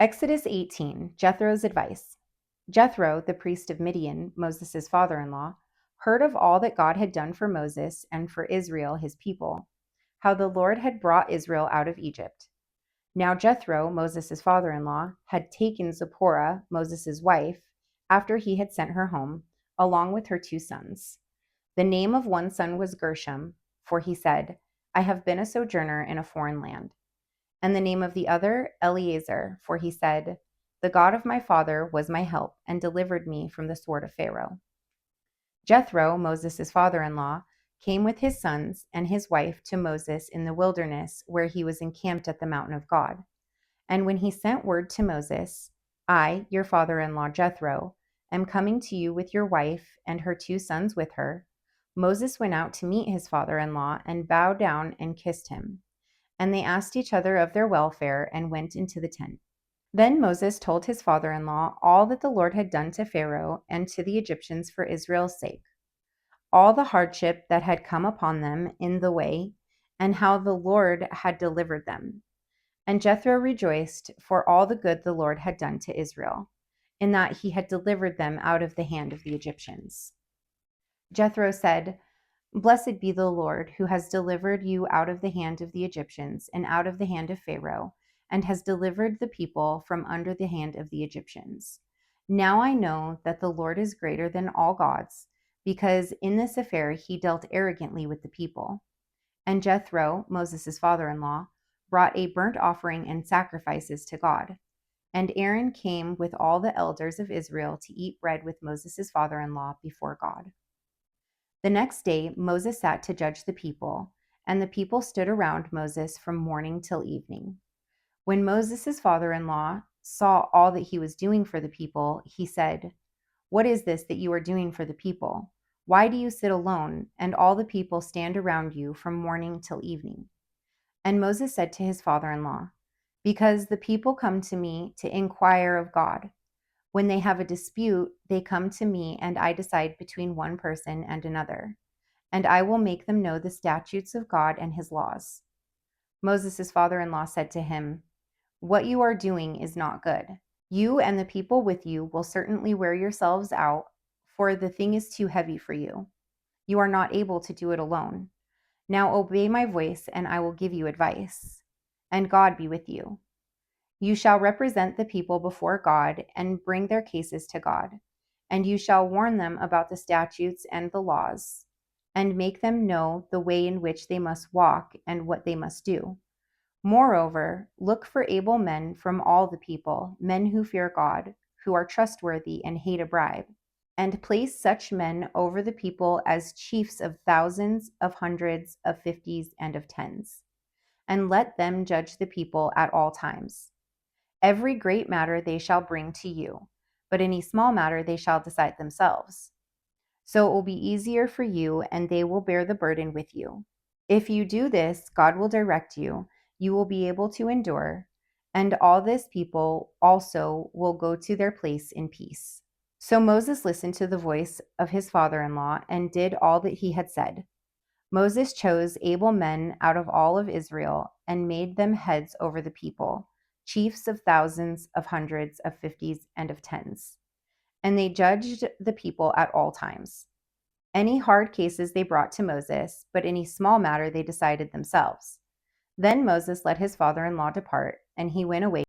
Exodus 18, Jethro's advice. Jethro, the priest of Midian, Moses' father-in-law, heard of all that God had done for Moses and for Israel, his people, how the Lord had brought Israel out of Egypt. Now Jethro, Moses' father-in-law, had taken Zipporah, Moses' wife, after he had sent her home, along with her 2 sons. The name of one son was Gershom, for he said, I have been a sojourner in a foreign land. And the name of the other, Eleazar, for he said, the God of my father was my help and delivered me from the sword of Pharaoh. Jethro, Moses' father-in-law, came with his sons and his wife to Moses in the wilderness where he was encamped at the mountain of God. And when he sent word to Moses, I, your father-in-law Jethro, am coming to you with your wife and her 2 sons with her, Moses went out to meet his father-in-law and bowed down and kissed him. And they asked each other of their welfare and went into the tent. Then Moses told his father-in-law all that the Lord had done to Pharaoh and to the Egyptians for Israel's sake, all the hardship that had come upon them in the way, and how the Lord had delivered them. And Jethro rejoiced for all the good the Lord had done to Israel, in that he had delivered them out of the hand of the Egyptians. Jethro said, Blessed be the Lord, who has delivered you out of the hand of the Egyptians and out of the hand of Pharaoh, and has delivered the people from under the hand of the Egyptians. Now I know that the Lord is greater than all gods, because in this affair he dealt arrogantly with the people. And Jethro, Moses' father-in-law, brought a burnt offering and sacrifices to God. And Aaron came with all the elders of Israel to eat bread with Moses' father-in-law before God. The next day Moses sat to judge the people, and the people stood around Moses from morning till evening. When Moses' father-in-law saw all that he was doing for the people, he said, What is this that you are doing for the people? Why do you sit alone, and all the people stand around you from morning till evening? And Moses said to his father-in-law, Because the people come to me to inquire of God. When they have a dispute, they come to me, and I decide between one person and another. And I will make them know the statutes of God and his laws. Moses' father-in-law said to him, What you are doing is not good. You and the people with you will certainly wear yourselves out, for the thing is too heavy for you. You are not able to do it alone. Now obey my voice, and I will give you advice. And God be with you. You shall represent the people before God and bring their cases to God. And you shall warn them about the statutes and the laws, and make them know the way in which they must walk and what they must do. Moreover, look for able men from all the people, men who fear God, who are trustworthy and hate a bribe, and place such men over the people as chiefs of thousands, of hundreds, of fifties, and of tens. And let them judge the people at all times. Every great matter they shall bring to you, but any small matter they shall decide themselves. So it will be easier for you, and they will bear the burden with you. If you do this, God will direct you. You will be able to endure, and all this people also will go to their place in peace. So Moses listened to the voice of his father-in-law and did all that he had said. Moses chose able men out of all of Israel and made them heads over the people, chiefs of thousands, of hundreds, of fifties, and of tens. And they judged the people at all times. Any hard cases they brought to Moses, but any small matter they decided themselves. Then Moses let his father-in-law depart, and he went away